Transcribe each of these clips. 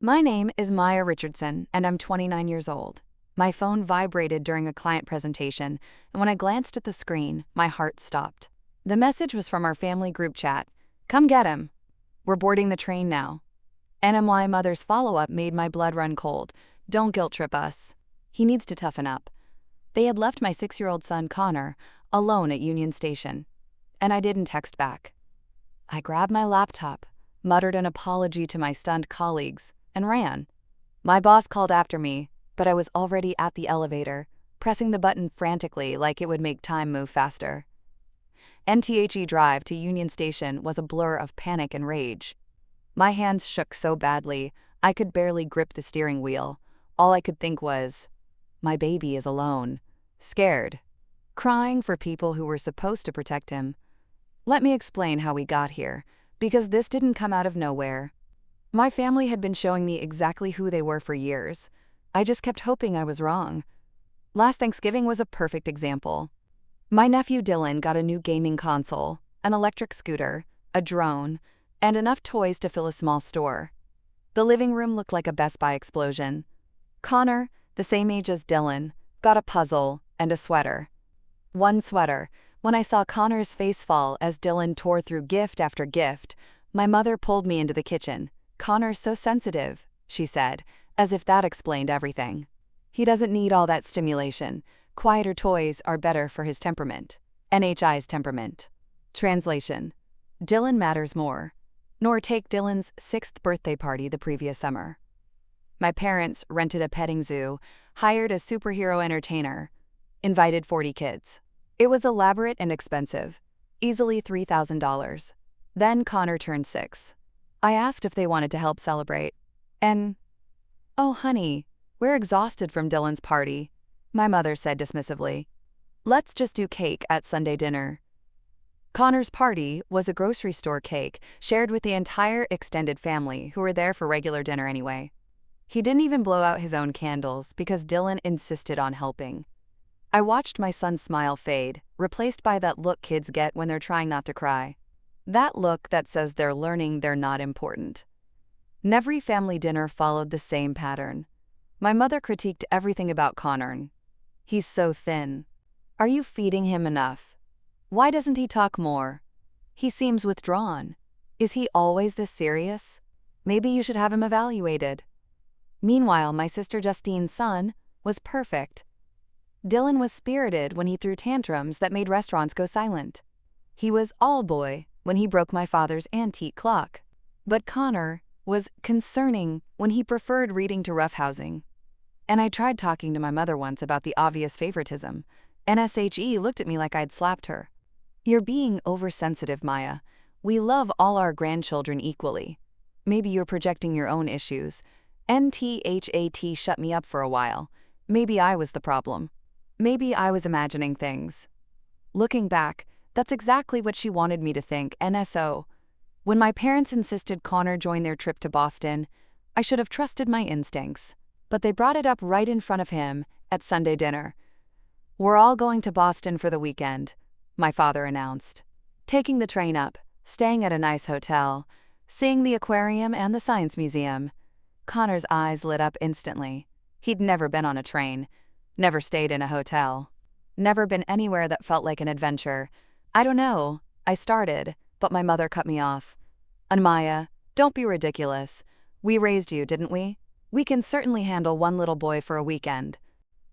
My name is Maya Richardson, and I'm 29 years old. My phone vibrated during a client presentation, and when I glanced at the screen, my heart stopped. The message was from our family group chat. Come get him. We're boarding the train now. NMY Mother's follow-up made my blood run cold. Don't guilt trip us. He needs to toughen up. They had left my 6-year-old son, Connor, alone at Union Station, and I didn't text back. I grabbed my laptop, muttered an apology to my stunned colleagues, and ran. My boss called after me, but I was already at the elevator, pressing the button frantically like it would make time move faster. NTHE drive to Union Station was a blur of panic and rage. My hands shook so badly, I could barely grip the steering wheel. All I could think was, my baby is alone, scared, crying for people who were supposed to protect him. Let me explain how we got here, because this didn't come out of nowhere. My family had been showing me exactly who they were for years. I just kept hoping I was wrong. Last Thanksgiving was a perfect example. My nephew Dylan got a new gaming console, an electric scooter, a drone, and enough toys to fill a small store. The living room looked like a Best Buy explosion. Connor, the same age as Dylan, got a puzzle and a sweater. One sweater. When I saw Connor's face fall as Dylan tore through gift after gift, my mother pulled me into the kitchen. Connor's so sensitive, she said, as if that explained everything. He doesn't need all that stimulation. Quieter toys are better for his temperament. NHI's temperament. Translation: Dylan matters more. Nor take Dylan's 6th birthday party the previous summer. My parents rented a petting zoo, hired a superhero entertainer, invited 40 kids. It was elaborate and expensive, easily $3,000. Then Connor turned 6. I asked if they wanted to help celebrate. And, "Oh, honey, we're exhausted from Dylan's party," my mother said dismissively. "Let's just do cake at Sunday dinner." Connor's party was a grocery store cake shared with the entire extended family who were there for regular dinner anyway. He didn't even blow out his own candles because Dylan insisted on helping. I watched my son's smile fade, replaced by that look kids get when they're trying not to cry. That look that says they're learning they're not important. Every family dinner followed the same pattern. My mother critiqued everything about Connor. "He's so thin. Are you feeding him enough? Why doesn't he talk more? He seems withdrawn. Is he always this serious? Maybe you should have him evaluated." Meanwhile, my sister Justine's son was perfect. Dylan was spirited when he threw tantrums that made restaurants go silent. He was all boy when he broke my father's antique clock. But Connor was concerning when he preferred reading to roughhousing. And I tried talking to my mother once about the obvious favoritism. NSHE looked at me like I'd slapped her. "You're being oversensitive, Maya. We love all our grandchildren equally. Maybe you're projecting your own issues." NTHAT shut me up for a while. Maybe I was the problem. Maybe I was imagining things. Looking back, that's exactly what she wanted me to think, NSO. When my parents insisted Connor join their trip to Boston, I should have trusted my instincts. But they brought it up right in front of him at Sunday dinner. "We're all going to Boston for the weekend," my father announced. "Taking the train up, staying at a nice hotel, seeing the aquarium and the science museum." Connor's eyes lit up instantly. He'd never been on a train, never stayed in a hotel, never been anywhere that felt like an adventure. "I don't know," I started, but my mother cut me off. "And Maya, don't be ridiculous. We raised you, didn't we? We can certainly handle one little boy for a weekend."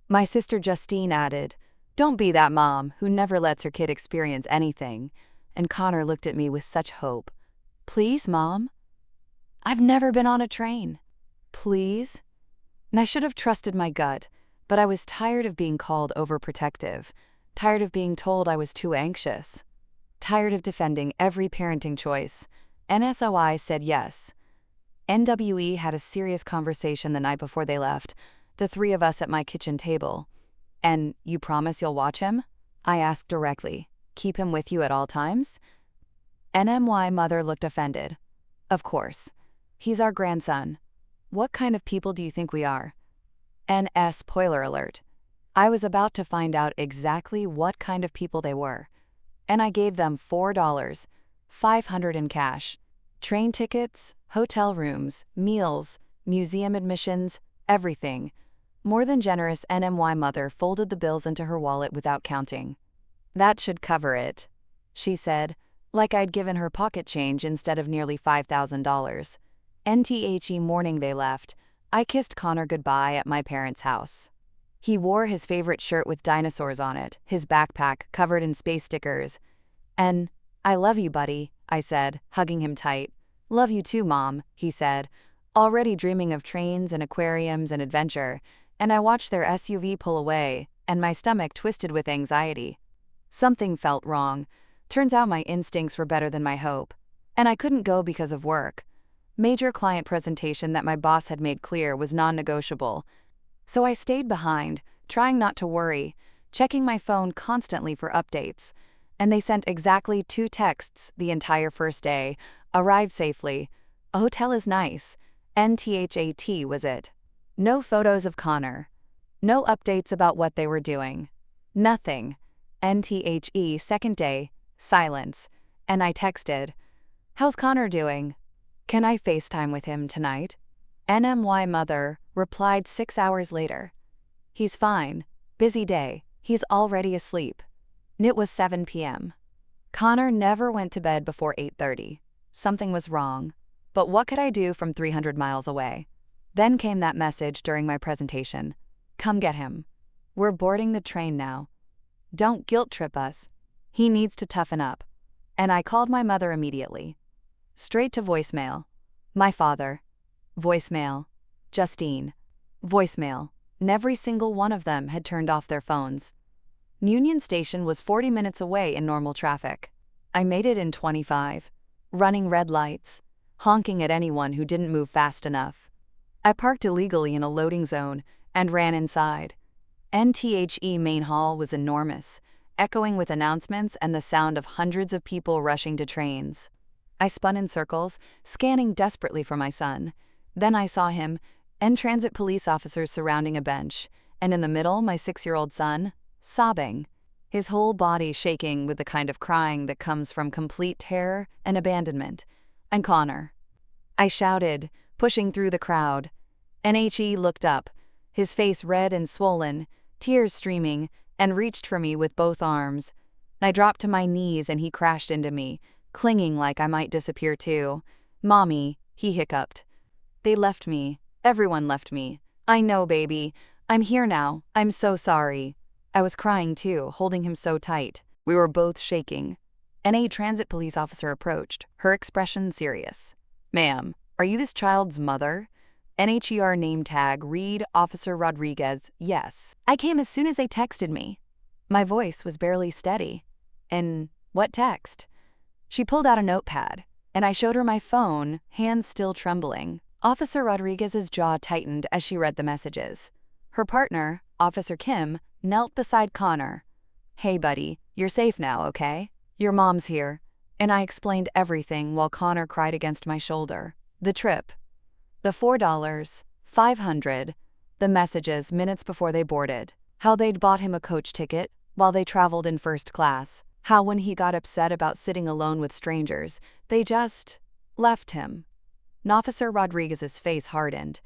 My sister Justine added, "Don't be that mom who never lets her kid experience anything." And Connor looked at me with such hope. "Please, Mom? I've never been on a train. Please?" And I should have trusted my gut, but I was tired of being called overprotective, tired of being told I was too anxious, tired of defending every parenting choice. NSOI said yes. NWE had a serious conversation the night before they left, the 3 of us at my kitchen table. "And you promise you'll watch him?" I asked directly. "Keep him with you at all times?" NMY mother looked offended. "Of course. He's our grandson. What kind of people do you think we are?" NS spoiler alert. I was about to find out exactly what kind of people they were. And I gave them $4, $500 in cash. Train tickets, hotel rooms, meals, museum admissions, everything. More than generous NMY mother folded the bills into her wallet without counting. "That should cover it," she said, like I'd given her pocket change instead of nearly $5,000. NTHE morning they left, I kissed Connor goodbye at my parents' house. He wore his favorite shirt with dinosaurs on it, his backpack covered in space stickers. "And I love you, buddy," I said, hugging him tight. "Love you too, Mom," he said, already dreaming of trains and aquariums and adventure, and I watched their SUV pull away, and my stomach twisted with anxiety. Something felt wrong. Turns out my instincts were better than my hope. And I couldn't go because of work. Major client presentation that my boss had made clear was non-negotiable. So I stayed behind, trying not to worry, checking my phone constantly for updates. And they sent exactly 2 texts the entire first day. "Arrive safely. A hotel is nice." NTHAT was it. No photos of Connor. No updates about what they were doing. Nothing. NTHE second day, silence. And I texted, "How's Connor doing? Can I FaceTime with him tonight?" NMY mother replied 6 hours later, "He's fine. Busy day. He's already asleep." It was 7 p.m. Connor never went to bed before 8:30. Something was wrong. But what could I do from 300 miles away? Then came that message during my presentation. "Come get him. We're boarding the train now. Don't guilt trip us. He needs to toughen up." And I called my mother immediately. Straight to voicemail. My father. Voicemail. Justine. Voicemail. And every single one of them had turned off their phones. Union Station was 40 minutes away in normal traffic. I made it in 25, running red lights, honking at anyone who didn't move fast enough. I parked illegally in a loading zone and ran inside. NTHE main hall was enormous, echoing with announcements and the sound of hundreds of people rushing to trains. I spun in circles, scanning desperately for my son. Then I saw him, and transit police officers surrounding a bench, and in the middle my 6-year-old son, sobbing, his whole body shaking with the kind of crying that comes from complete terror and abandonment. "And Connor," I shouted, pushing through the crowd. NHE looked up, his face red and swollen, tears streaming, and reached for me with both arms. I dropped to my knees and he crashed into me, clinging like I might disappear too. "Mommy," he hiccuped. "They left me. Everyone left me. I know, baby. I'm here now. I'm so sorry." I was crying too, holding him so tight. We were both shaking. A transit police officer approached, her expression serious. "Ma'am, are you this child's mother?" NHER name tag, read Officer Rodriguez, yes. "I came as soon as they texted me." My voice was barely steady. "And what text?" She pulled out a notepad, and I showed her my phone, hands still trembling. Officer Rodriguez's jaw tightened as she read the messages. Her partner, Officer Kim, knelt beside Connor. "Hey buddy, you're safe now, okay? Your mom's here." And I explained everything while Connor cried against my shoulder. The trip. The $4, $500, the messages minutes before they boarded. How they'd bought him a coach ticket while they traveled in first class. How when he got upset about sitting alone with strangers, they just left him. And Officer Rodriguez's face hardened.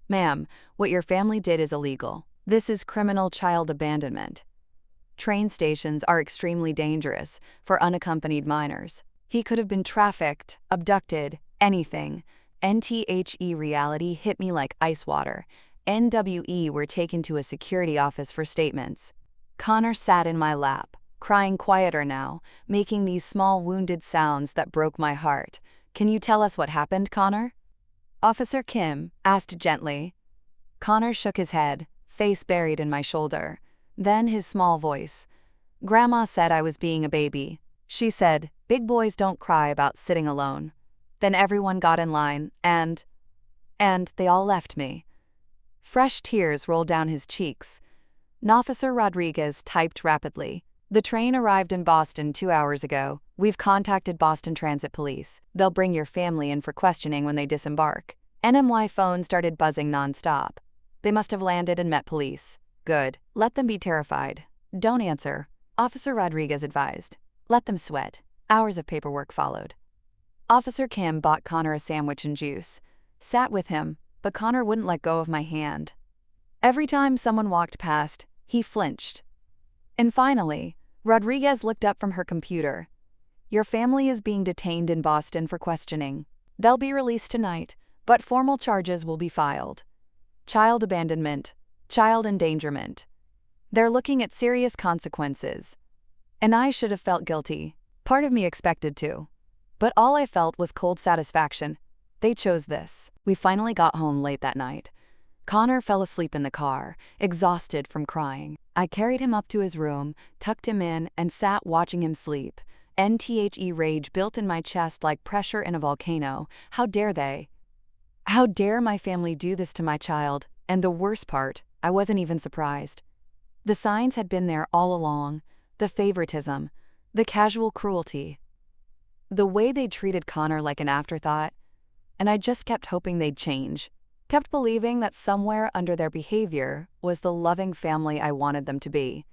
"Ma'am, what your family did is illegal. This is criminal child abandonment. Train stations are extremely dangerous for unaccompanied minors. He could have been trafficked, abducted, anything." NTHE reality hit me like ice water. NWE were taken to a security office for statements. Connor sat in my lap, crying quieter now, making these small wounded sounds that broke my heart. "Can you tell us what happened, Connor?" Officer Kim asked gently. Connor shook his head, face buried in my shoulder. Then his small voice. "Grandma said I was being a baby. She said, big boys don't cry about sitting alone. Then everyone got in line, and they all left me." Fresh tears rolled down his cheeks. Officer Rodriguez typed rapidly. "The train arrived in Boston 2 hours ago. We've contacted Boston Transit Police. They'll bring your family in for questioning when they disembark." NMY phone started buzzing nonstop. They must have landed and met police. "Good. Let them be terrified. Don't answer," Officer Rodriguez advised. "Let them sweat." Hours of paperwork followed. Officer Kim bought Connor a sandwich and juice, sat with him, but Connor wouldn't let go of my hand. Every time someone walked past, he flinched. And finally, Rodriguez looked up from her computer. Your family is being detained in Boston for questioning. They'll be released tonight, but formal charges will be filed. Child abandonment, child endangerment. They're looking at serious consequences. And I should have felt guilty. Part of me expected to. But all I felt was cold satisfaction. They chose this. We finally got home late that night. Connor fell asleep in the car, exhausted from crying. I carried him up to his room, tucked him in, and sat watching him sleep. NTHE rage built in my chest like pressure in a volcano. How dare they? How dare my family do this to my child? And the worst part, I wasn't even surprised. The signs had been there all along. The favoritism, the casual cruelty. The way they treated Connor like an afterthought. And I just kept hoping they'd change. Kept believing that somewhere under their behavior was the loving family I wanted them to be.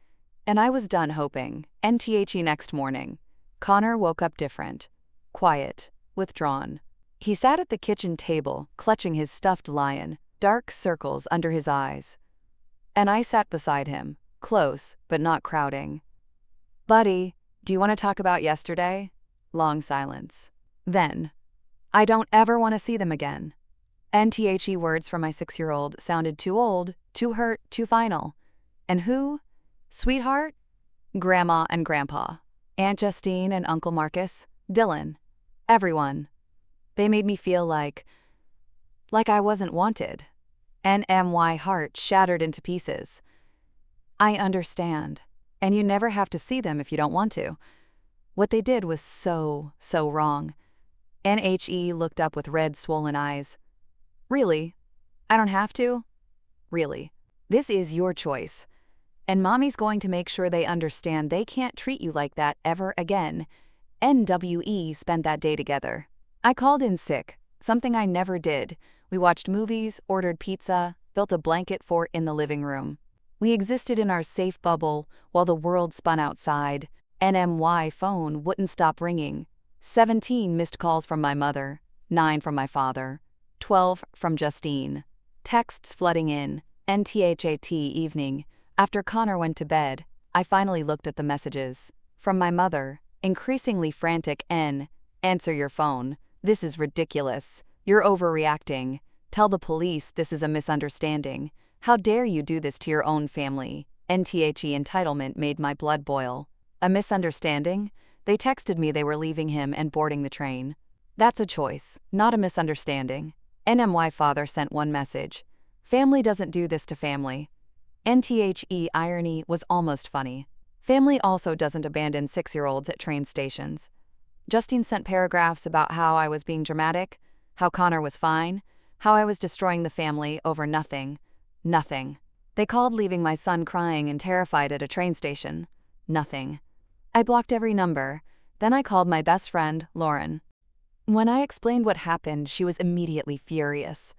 And I was done hoping. NTHE next morning. Connor woke up different. Quiet. Withdrawn. He sat at the kitchen table, clutching his stuffed lion, dark circles under his eyes. And I sat beside him, close but not crowding. Buddy, do you want to talk about yesterday? Long silence. Then, I don't ever want to see them again. NTHE words from my 6-year-old sounded too old, too hurt, too final. And who? Sweetheart? Grandma and Grandpa. Aunt Justine and Uncle Marcus. Dylan. Everyone. They made me feel like I wasn't wanted. NMY heart shattered into pieces. I understand. And you never have to see them if you don't want to. What they did was so wrong. NHE looked up with red, swollen eyes. Really? I don't have to? Really? This is your choice. And Mommy's going to make sure they understand they can't treat you like that ever again. NWE spent that day together. I called in sick, something I never did. We watched movies, ordered pizza, built a blanket fort in the living room. We existed in our safe bubble while the world spun outside. NMY phone wouldn't stop ringing. 17 missed calls from my mother, 9 from my father, 12 from Justine. Texts flooding in. NTHAT evening. After Connor went to bed, I finally looked at the messages. From my mother, increasingly frantic. Answer your phone. This is ridiculous. You're overreacting. Tell the police this is a misunderstanding. How dare you do this to your own family? NTHE entitlement made my blood boil. A misunderstanding? They texted me they were leaving him and boarding the train. That's a choice, not a misunderstanding. NMY father sent one message. Family doesn't do this to family. NTHE irony was almost funny. Family also doesn't abandon 6-year-olds at train stations. Justine sent paragraphs about how I was being dramatic, how Connor was fine, how I was destroying the family over nothing. Nothing. They called leaving my son crying and terrified at a train station. Nothing. I blocked every number. Then I called my best friend, Lauren. When I explained what happened, she was immediately furious.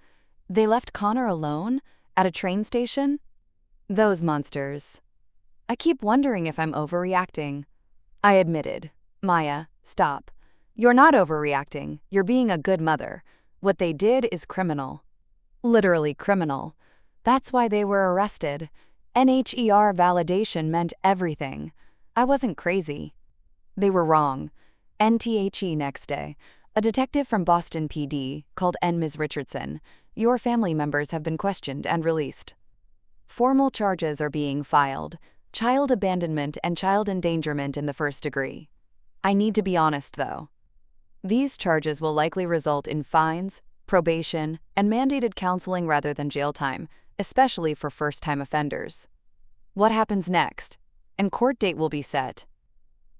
They left Connor alone? At a train station? Those monsters. I keep wondering if I'm overreacting. I admitted. Maya, stop. You're not overreacting. You're being a good mother. What they did is criminal. Literally criminal. That's why they were arrested. NHER validation meant everything. I wasn't crazy. They were wrong. NTHE next day. A detective from Boston PD called Ms. Richardson. Your family members have been questioned and released. Formal charges are being filed. Child abandonment and child endangerment in the first degree. I need to be honest, though. These charges will likely result in fines, probation, and mandated counseling rather than jail time, especially for first-time offenders. What happens next? And court date will be set.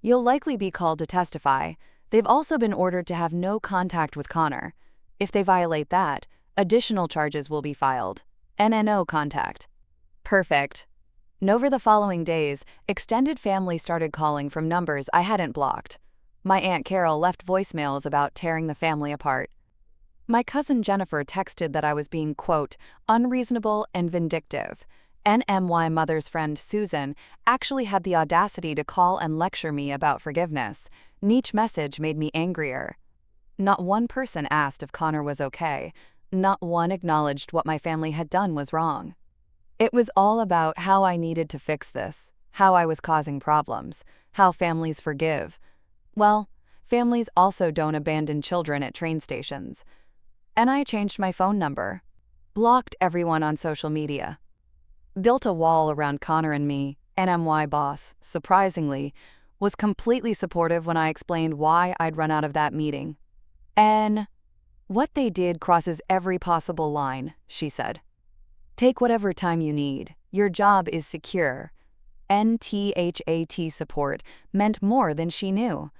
You'll likely be called to testify. They've also been ordered to have no contact with Connor. If they violate that, additional charges will be filed. NNO contact. Perfect. And over the following days, extended family started calling from numbers I hadn't blocked. My Aunt Carol left voicemails about tearing the family apart. My cousin Jennifer texted that I was being, quote, unreasonable and vindictive. NMY mother's friend Susan actually had the audacity to call and lecture me about forgiveness. Each message made me angrier. Not one person asked if Connor was okay. Not one acknowledged what my family had done was wrong. It was all about how I needed to fix this, how I was causing problems, how families forgive. Well, families also don't abandon children at train stations. And I changed my phone number, blocked everyone on social media, built a wall around Connor and me. NMY boss, surprisingly, was completely supportive when I explained why I'd run out of that meeting. And what they did crosses every possible line, she said. Take whatever time you need. Your job is secure. NTHAT support meant more than she knew.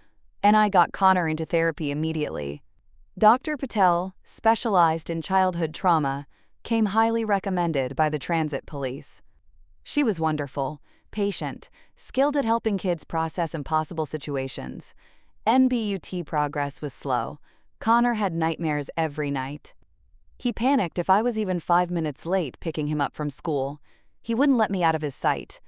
And I got Connor into therapy immediately. Dr. Patel, specialized in childhood trauma, came highly recommended by the transit police. She was wonderful, patient, skilled at helping kids process impossible situations. NBUT progress was slow. Connor had nightmares every night. He panicked if I was even 5 minutes late picking him up from school. He wouldn't let me out of his sight.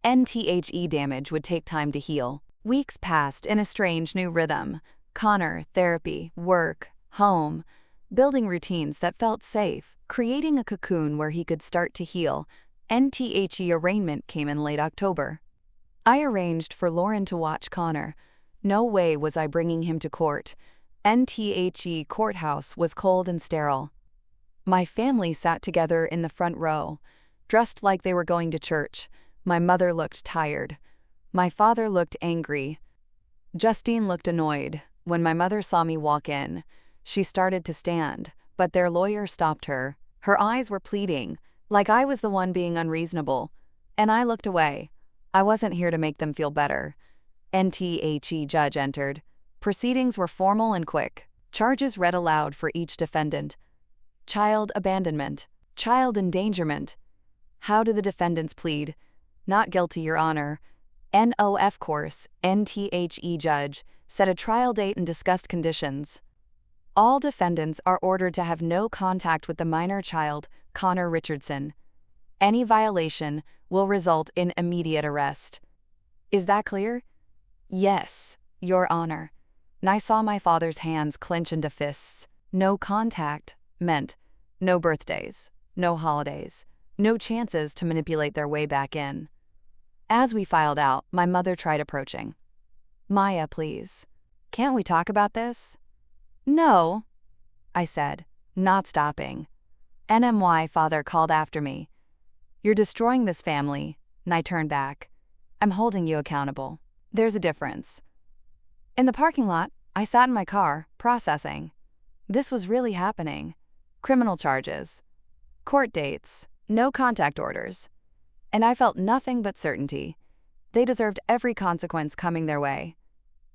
NTHE damage would take time to heal. Weeks passed in a strange new rhythm. Connor, therapy, work, home, building routines that felt safe, creating a cocoon where he could start to heal. NTHE arraignment came in late October. I arranged for Lauren to watch Connor. No way was I bringing him to court. NTHE courthouse was cold and sterile. My family sat together in the front row, dressed like they were going to church. My mother looked tired. My father looked angry. Justine looked annoyed. When my mother saw me walk in, she started to stand, but their lawyer stopped her. Her eyes were pleading, like I was the one being unreasonable. And I looked away. I wasn't here to make them feel better. NTHE judge entered. Proceedings were formal and quick. Charges read aloud for each defendant. Child abandonment. Child endangerment. How do the defendants plead? Not guilty, Your Honor. NOF course, NTHE judge, set a trial date and discussed conditions. All defendants are ordered to have no contact with the minor child, Connor Richardson. Any violation will result in immediate arrest. Is that clear? Yes, Your Honor. And I saw my father's hands clench into fists. No contact meant no birthdays, no holidays, no chances to manipulate their way back in. As we filed out, my mother tried approaching. Maya, please. Can't we talk about this? No, I said, not stopping. NMY father called after me. You're destroying this family, and I turned back. I'm holding you accountable. There's a difference. In the parking lot, I sat in my car, processing. This was really happening. Criminal charges, court dates, no contact orders. And I felt nothing but certainty. They deserved every consequence coming their way.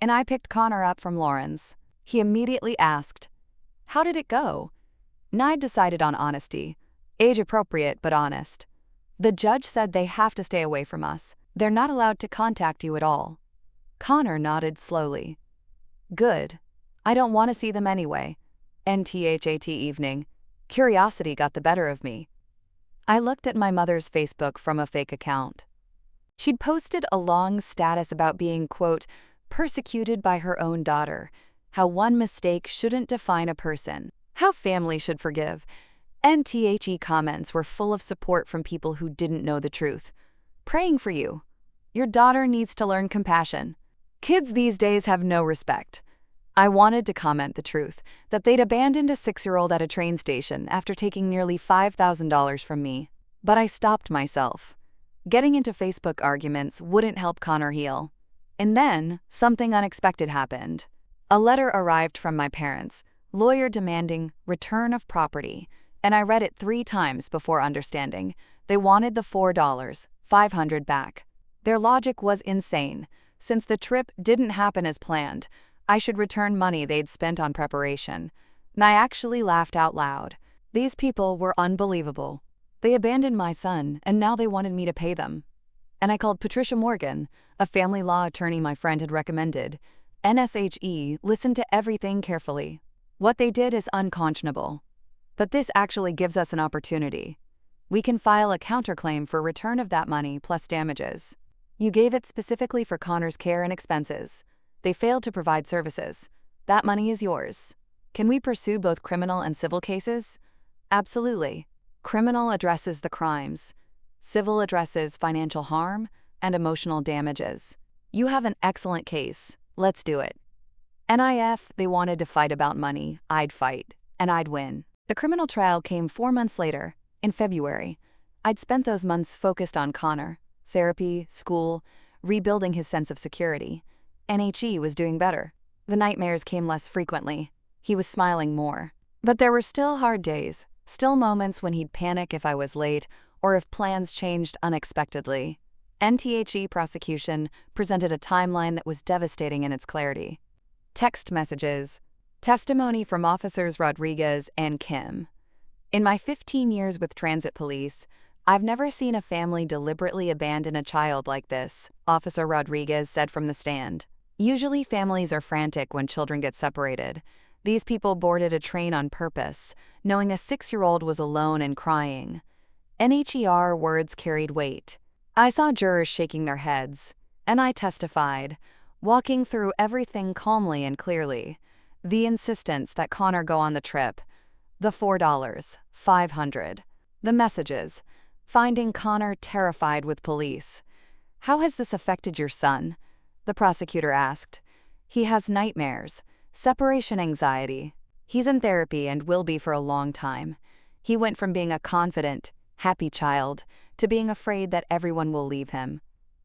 And I picked Connor up from Lauren's. He immediately asked, "How did it go?" And I decided on honesty. Age-appropriate, but honest. The judge said they have to stay away from us. They're not allowed to contact you at all. Connor nodded slowly. Good. I don't want to see them anyway. NTHAT evening. Curiosity got the better of me. I looked at my mother's Facebook from a fake account. She'd posted a long status about being, quote, persecuted by her own daughter, how one mistake shouldn't define a person, how family should forgive. NTHE comments were full of support from people who didn't know the truth. Praying for you. Your daughter needs to learn compassion. Kids these days have no respect. I wanted to comment the truth, that they'd abandoned a 6-year-old at a train station after taking nearly $5,000 from me. But I stopped myself. Getting into Facebook arguments wouldn't help Connor heal. And then, something unexpected happened. A letter arrived from my parents, lawyer demanding return of property, and I read it 3 times before understanding. They wanted the $4,500 back. Their logic was insane. Since the trip didn't happen as planned, I should return money they'd spent on preparation. And I actually laughed out loud. These people were unbelievable. They abandoned my son, and now they wanted me to pay them. And I called Patricia Morgan, a family law attorney my friend had recommended. NSHE listened to everything carefully. What they did is unconscionable. But this actually gives us an opportunity. We can file a counterclaim for return of that money plus damages. You gave it specifically for Connor's care and expenses. They failed to provide services. That money is yours. Can we pursue both criminal and civil cases? Absolutely. Criminal addresses the crimes. Civil addresses financial harm and emotional damages. You have an excellent case. Let's do it. NIF, they wanted to fight about money. I'd fight, and I'd win. The criminal trial came 4 months later, in February. I'd spent those months focused on Connor, therapy, school, rebuilding his sense of security. NHE was doing better. The nightmares came less frequently. He was smiling more. But there were still hard days, still moments when he'd panic if I was late or if plans changed unexpectedly. NTHE prosecution presented a timeline that was devastating in its clarity. Text messages, testimony from officers Rodriguez and Kim. In my 15 years with transit police, I've never seen a family deliberately abandon a child like this, Officer Rodriguez said from the stand. Usually families are frantic when children get separated. These people boarded a train on purpose, knowing a 6-year-old was alone and crying. NHER words carried weight. I saw jurors shaking their heads, and I testified, walking through everything calmly and clearly. The insistence that Connor go on the trip, the $4, $500, the messages, finding Connor terrified with police. How has this affected your son? The prosecutor asked. He has nightmares, separation anxiety. He's in therapy and will be for a long time. He went from being a confident, happy child to being afraid that everyone will leave him.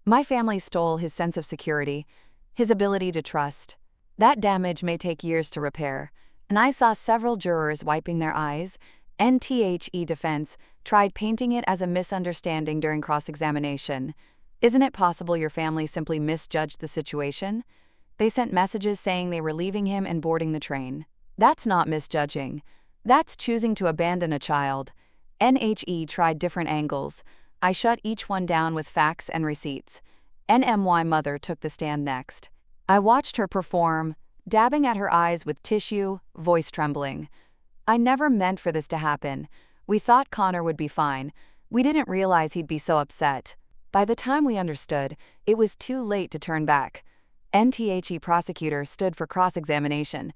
My family stole his sense of security, his ability to trust. That damage may take years to repair, and I saw several jurors wiping their eyes. NTHE defense tried painting it as a misunderstanding during cross-examination. Isn't it possible your family simply misjudged the situation? They sent messages saying they were leaving him and boarding the train. That's not misjudging. That's choosing to abandon a child. NHE tried different angles. I shut each one down with facts and receipts. NMY mother took the stand next. I watched her perform, dabbing at her eyes with tissue, voice trembling. I never meant for this to happen. We thought Connor would be fine. We didn't realize he'd be so upset. By the time we understood, it was too late to turn back. NTHE prosecutor stood for cross-examination.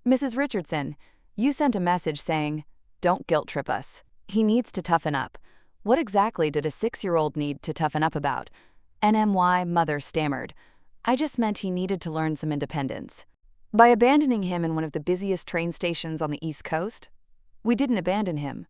Mrs. Richardson, you sent a message saying, "Don't guilt trip us. He needs to toughen up." What exactly did a 6-year-old need to toughen up about? NMY mother stammered. I just meant he needed to learn some independence. By abandoning him in one of the busiest train stations on the East Coast? We didn't abandon him.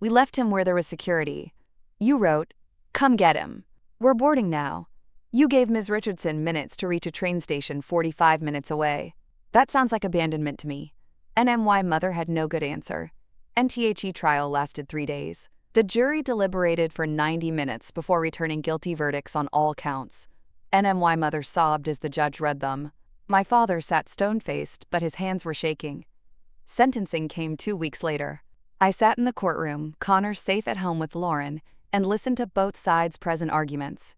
We left him where there was security. You wrote, "Come get him. We're boarding now." You gave Ms. Richardson minutes to reach a train station 45 minutes away. That sounds like abandonment to me. NMY mother had no good answer. NTHE trial lasted 3 days. The jury deliberated for 90 minutes before returning guilty verdicts on all counts. NMY mother sobbed as the judge read them. My father sat stone-faced, but his hands were shaking. Sentencing came 2 weeks later. I sat in the courtroom, Connor safe at home with Lauren, and listened to both sides' present arguments.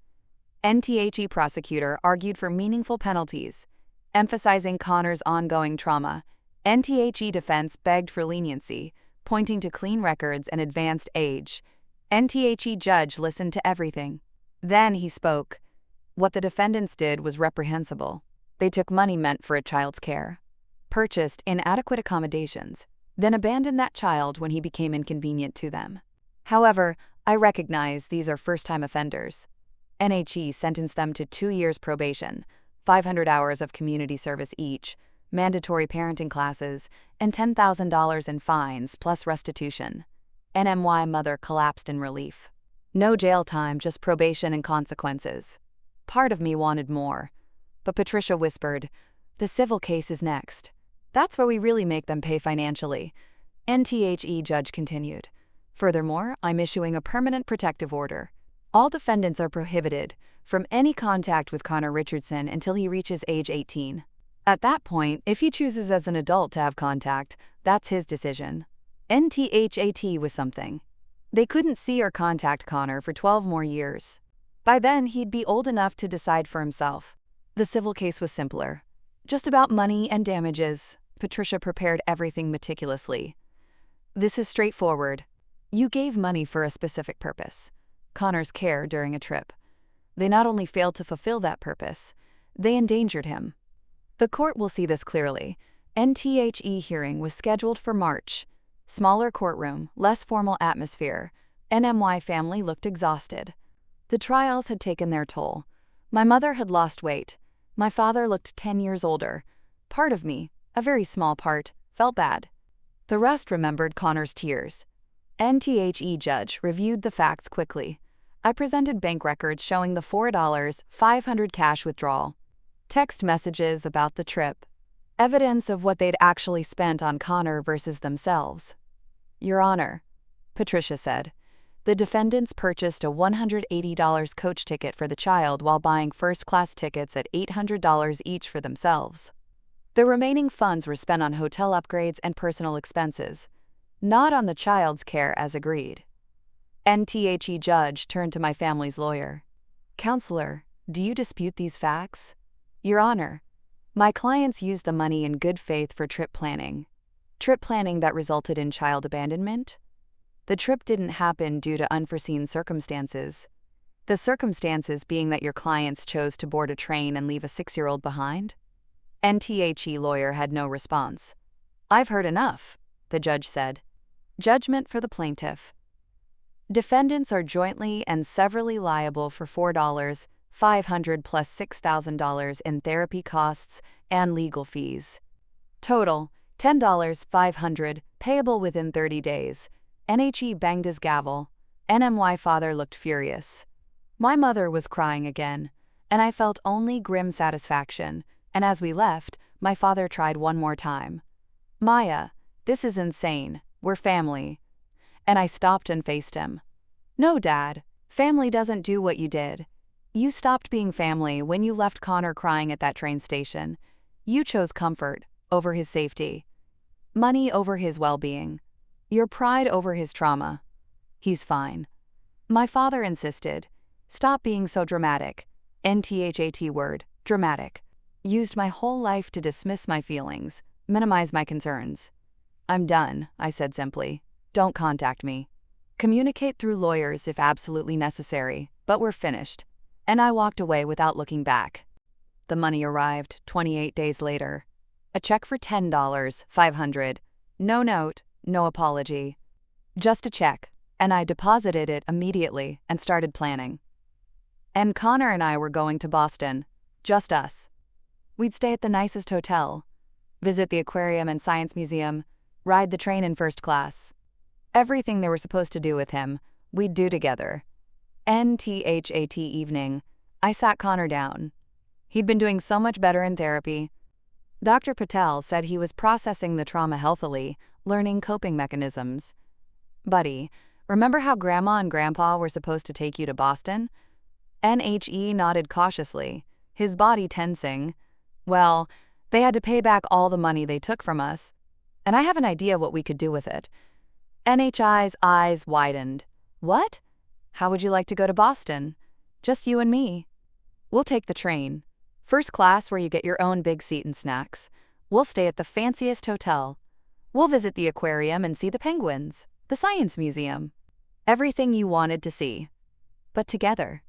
NTHE prosecutor argued for meaningful penalties, emphasizing Connor's ongoing trauma. NTHE defense begged for leniency, pointing to clean records and advanced age. NTHE judge listened to everything. Then he spoke. What the defendants did was reprehensible. They took money meant for a child's care, purchased inadequate accommodations, then abandoned that child when he became inconvenient to them. However, I recognize these are first-time offenders. NHE sentenced them to 2 years probation, 500 hours of community service each, mandatory parenting classes, and $10,000 in fines plus restitution. NMY mother collapsed in relief. No jail time, just probation and consequences. Part of me wanted more. But Patricia whispered, "The civil case is next. That's where we really make them pay financially." NTHE judge continued. Furthermore, I'm issuing a permanent protective order. All defendants are prohibited from any contact with Connor Richardson until he reaches age 18. At that point, if he chooses as an adult to have contact, that's his decision. NTHAT was something. They couldn't see or contact Connor for 12 more years. By then, he'd be old enough to decide for himself. The civil case was simpler. Just about money and damages. Patricia prepared everything meticulously. This is straightforward. You gave money for a specific purpose. Connor's care during a trip. They not only failed to fulfill that purpose, they endangered him. The court will see this clearly. NTHE hearing was scheduled for March. Smaller courtroom, less formal atmosphere. NMY family looked exhausted. The trials had taken their toll. My mother had lost weight. My father looked 10 years older. Part of me, a very small part, felt bad. The rest remembered Connor's tears. NTHE judge reviewed the facts quickly. I presented bank records showing the $4,500 cash withdrawal. Text messages about the trip. Evidence of what they'd actually spent on Connor versus themselves. Your Honor, Patricia said, the defendants purchased a $180 coach ticket for the child while buying first-class tickets at $800 each for themselves. The remaining funds were spent on hotel upgrades and personal expenses, not on the child's care as agreed. NTHE judge turned to my family's lawyer. Counselor, do you dispute these facts? Your Honor, my clients used the money in good faith for trip planning. Trip planning that resulted in child abandonment? The trip didn't happen due to unforeseen circumstances. The circumstances being that your clients chose to board a train and leave a 6-year-old behind? NTHE lawyer had no response. I've heard enough, the judge said. Judgment for the plaintiff. Defendants are jointly and severally liable for $4,500 plus $6,000 in therapy costs and legal fees. Total, $10,500, payable within 30 days. NHE banged his gavel. NMY father looked furious. My mother was crying again, and I felt only grim satisfaction, and as we left, my father tried one more time. Maya, this is insane. We're family. And I stopped and faced him. No, Dad. Family doesn't do what you did. You stopped being family when you left Connor crying at that train station. You chose comfort over his safety. Money over his well-being. Your pride over his trauma. He's fine. My father insisted. Stop being so dramatic. NTHAT word, dramatic. Used my whole life to dismiss my feelings, minimize my concerns. I'm done, I said simply. Don't contact me. Communicate through lawyers if absolutely necessary, but we're finished. And I walked away without looking back. The money arrived 28 days later. A check for $10,500. No note, no apology. Just a check, and I deposited it immediately and started planning. And Connor and I were going to Boston. Just us. We'd stay at the nicest hotel, visit the aquarium and science museum, ride the train in first class. Everything they were supposed to do with him, we'd do together. NTHAT evening, I sat Connor down. He'd been doing so much better in therapy. Dr. Patel said he was processing the trauma healthily, learning coping mechanisms. Buddy, remember how Grandma and Grandpa were supposed to take you to Boston? NHE nodded cautiously, his body tensing. Well, they had to pay back all the money they took from us, and I have an idea what we could do with it. NHI's eyes widened. What? How would you like to go to Boston? Just you and me. We'll take the train. First class where you get your own big seat and snacks. We'll stay at the fanciest hotel. We'll visit the aquarium and see the penguins, the science museum. Everything you wanted to see. But together.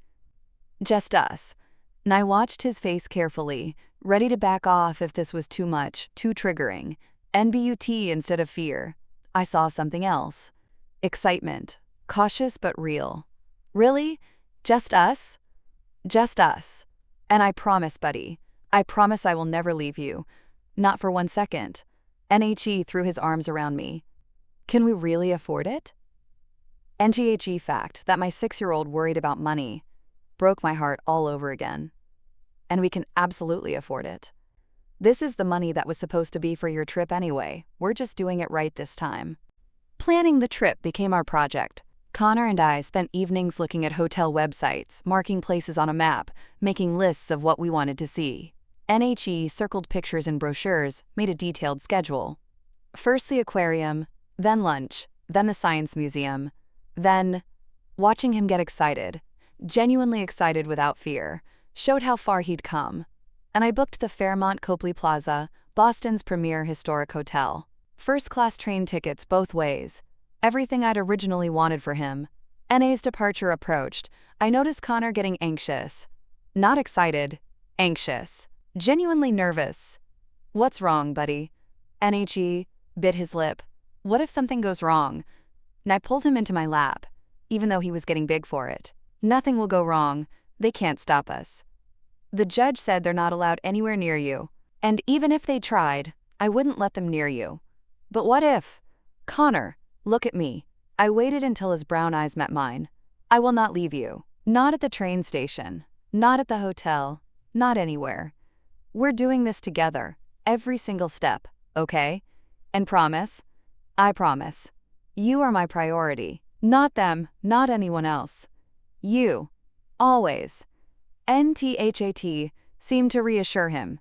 Just us. And I watched his face carefully, ready to back off if this was too much, too triggering. NBUT instead of fear. I saw something else. Excitement. Cautious but real. Really? Just us? Just us. And I promise, buddy. I promise I will never leave you. Not for 1 second. NHE threw his arms around me. Can we really afford it? NGHE fact that my 6-year-old worried about money broke my heart all over again. And we can absolutely afford it. This is the money that was supposed to be for your trip anyway. We're just doing it right this time. Planning the trip became our project. Connor and I spent evenings looking at hotel websites, marking places on a map, making lists of what we wanted to see. NHE circled pictures in brochures, made a detailed schedule. First the aquarium, then lunch, then the science museum, then watching him get excited, genuinely excited without fear, showed how far he'd come. And I booked the Fairmont Copley Plaza, Boston's premier historic hotel. First-class train tickets both ways. Everything I'd originally wanted for him. NA's departure approached. I noticed Connor getting anxious. Not excited. Anxious. Genuinely nervous. What's wrong, buddy? NHE bit his lip. What if something goes wrong? And I pulled him into my lap, even though he was getting big for it. Nothing will go wrong. They can't stop us. The judge said they're not allowed anywhere near you. And even if they tried, I wouldn't let them near you. But what if? Connor, look at me. I waited until his brown eyes met mine. I will not leave you. Not at the train station. Not at the hotel. Not anywhere. We're doing this together. Every single step, okay? And promise? I promise. You are my priority. Not them, not anyone else. You. Always. NTHAT seemed to reassure him.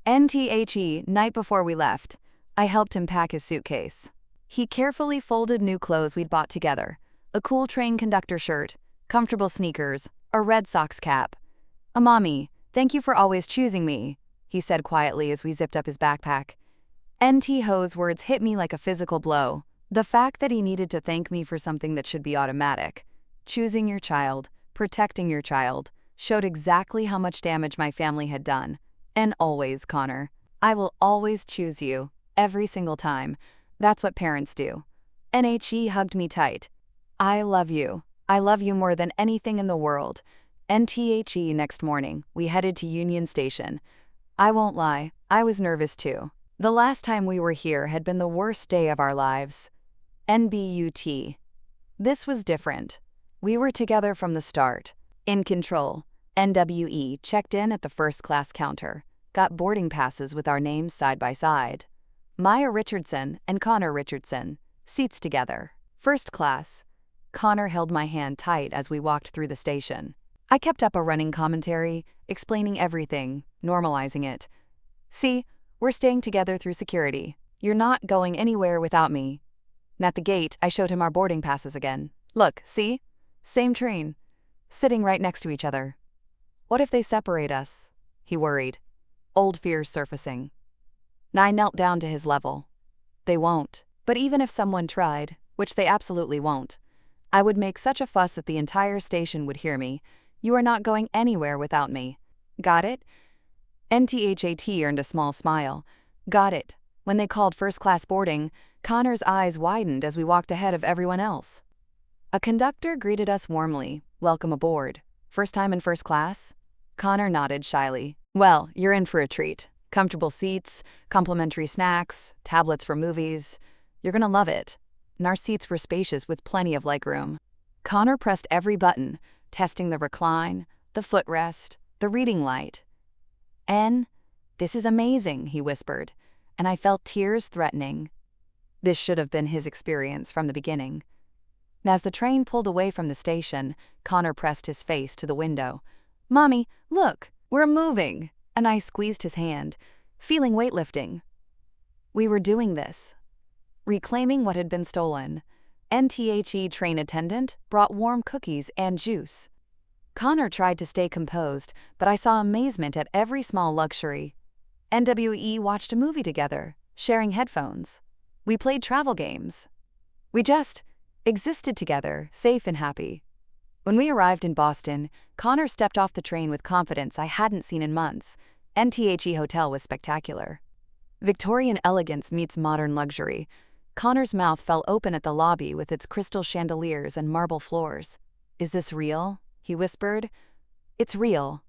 NTHE, night before we left, I helped him pack his suitcase. He carefully folded new clothes we'd bought together. A cool train conductor shirt, comfortable sneakers, a Red Sox cap. Mommy, thank you for always choosing me, he said quietly as we zipped up his backpack. NT Ho's words hit me like a physical blow. The fact that he needed to thank me for something that should be automatic, choosing your child, protecting your child, showed exactly how much damage my family had done. And always, Connor, I will always choose you, every single time. That's what parents do. NHE hugged me tight. I love you. I love you more than anything in the world. NTHE next morning, we headed to Union Station. I won't lie, I was nervous too. The last time we were here had been the worst day of our lives. NBUT. This was different. We were together from the start. In control. NWE checked in at the first-class counter, got boarding passes with our names side by side. Maya Richardson and Connor Richardson, seats together. First class. Connor held my hand tight as we walked through the station. I kept up a running commentary, explaining everything, normalizing it. See, we're staying together through security. You're not going anywhere without me. And at the gate, I showed him our boarding passes again. Look, see? Same train. Sitting right next to each other. What if they separate us? He worried. Old fears surfacing. I knelt down to his level. They won't. But even if someone tried, which they absolutely won't, I would make such a fuss that the entire station would hear me. You are not going anywhere without me. Got it? NTHAT earned a small smile. Got it. When they called first-class boarding, Connor's eyes widened as we walked ahead of everyone else. A conductor greeted us warmly. Welcome aboard. First time in first class? Connor nodded shyly. Well, you're in for a treat. Comfortable seats, complimentary snacks, tablets for movies. You're gonna love it. And our seats were spacious with plenty of legroom. Connor pressed every button, testing the recline, the footrest, the reading light. This is amazing, he whispered, and I felt tears threatening. This should have been his experience from the beginning. As the train pulled away from the station, Connor pressed his face to the window. Mommy, look, we're moving, and I squeezed his hand, feeling weightlifting. We were doing this. Reclaiming what had been stolen. NTHE train attendant brought warm cookies and juice. Connor tried to stay composed, but I saw amazement at every small luxury. NWE watched a movie together, sharing headphones. We played travel games. We just existed together, safe and happy. When we arrived in Boston, Connor stepped off the train with confidence I hadn't seen in months. NTHE Hotel was spectacular. Victorian elegance meets modern luxury. Connor's mouth fell open at the lobby with its crystal chandeliers and marble floors. Is this real? He whispered. It's real.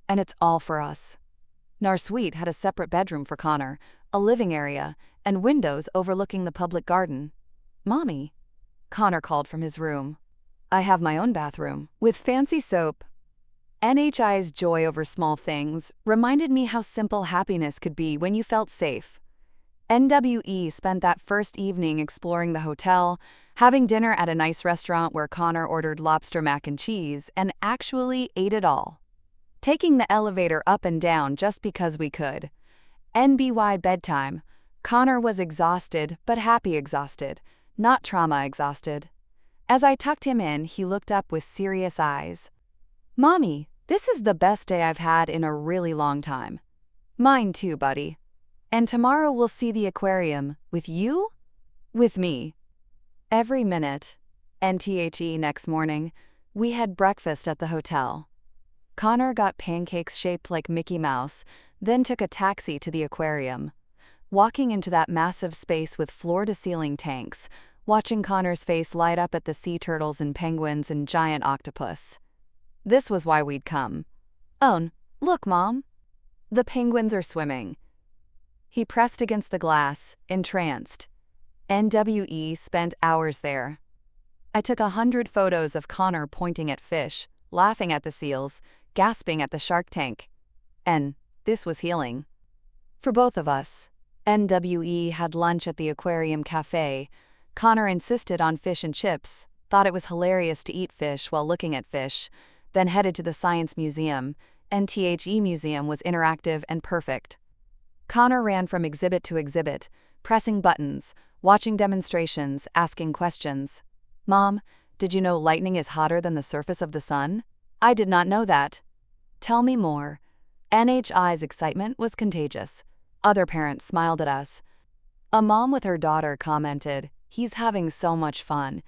And it's all for us. Our suite had a separate bedroom for Connor, a living area, and windows overlooking the public garden. Mommy, Connor called from his room. I have my own bathroom, with fancy soap. NHI's joy over small things reminded me how simple happiness could be when you felt safe. NWE spent that first evening exploring the hotel, having dinner at a nice restaurant where Connor ordered lobster mac and cheese and actually ate it all. Taking the elevator up and down just because we could. NBY bedtime. Connor was exhausted, but happy exhausted, not trauma exhausted. As I tucked him in, he looked up with serious eyes. Mommy, this is the best day I've had in a really long time. Mine too, buddy. And tomorrow we'll see the aquarium. With you? With me. Every minute. NTHE next morning, we had breakfast at the hotel. Connor got pancakes shaped like Mickey Mouse, then took a taxi to the aquarium. Walking into that massive space with floor-to-ceiling tanks, watching Connor's face light up at the sea turtles and penguins and giant octopus. This was why we'd come. "Oh, look, Mom. The penguins are swimming." He pressed against the glass, entranced. NWE spent hours there. I took 100 photos of Connor pointing at fish, laughing at the seals, gasping at the shark tank. And this was healing. For both of us. NWE had lunch at the aquarium cafe. Connor insisted on fish and chips, thought it was hilarious to eat fish while looking at fish, then headed to the Science Museum. NTHE Museum was interactive and perfect. Connor ran from exhibit to exhibit, pressing buttons, watching demonstrations, asking questions. "Mom, did you know lightning is hotter than the surface of the sun?" "I did not know that." "Tell me more." NHI's excitement was contagious. Other parents smiled at us. A mom with her daughter commented, "He's having so much fun."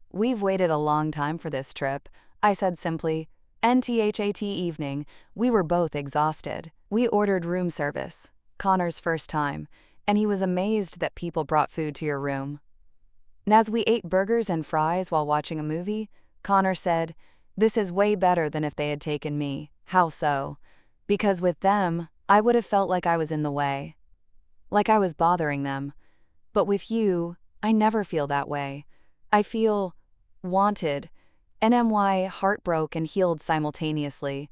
"We've waited a long time for this trip," I said simply. NTHAT evening, we were both exhausted. We ordered room service, Connor's first time, and he was amazed that people brought food to your room. And as we ate burgers and fries while watching a movie, Connor said, "This is way better than if they had taken me." "How so?" "Because with them, I would have felt like I was in the way. Like I was bothering them. But with you, I never feel that way. I feel wanted." NMY heartbroke and healed simultaneously.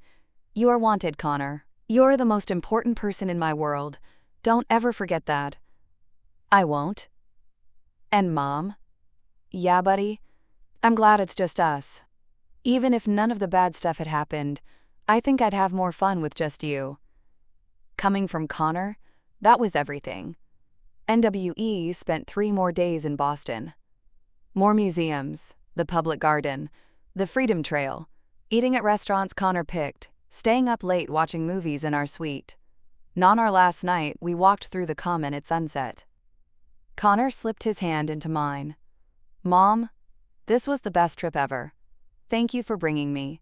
"You are wanted, Connor. You're the most important person in my world. Don't ever forget that." "I won't." "And Mom?" "Yeah, buddy. I'm glad it's just us. Even if none of the bad stuff had happened, I think I'd have more fun with just you." Coming from Connor, that was everything. NWE spent 3 more days in Boston. More museums, the public garden, the Freedom Trail, eating at restaurants Connor picked, staying up late watching movies in our suite. And on our last night, we walked through the Common at sunset. Connor slipped his hand into mine. "Mom, this was the best trip ever. Thank you for bringing me."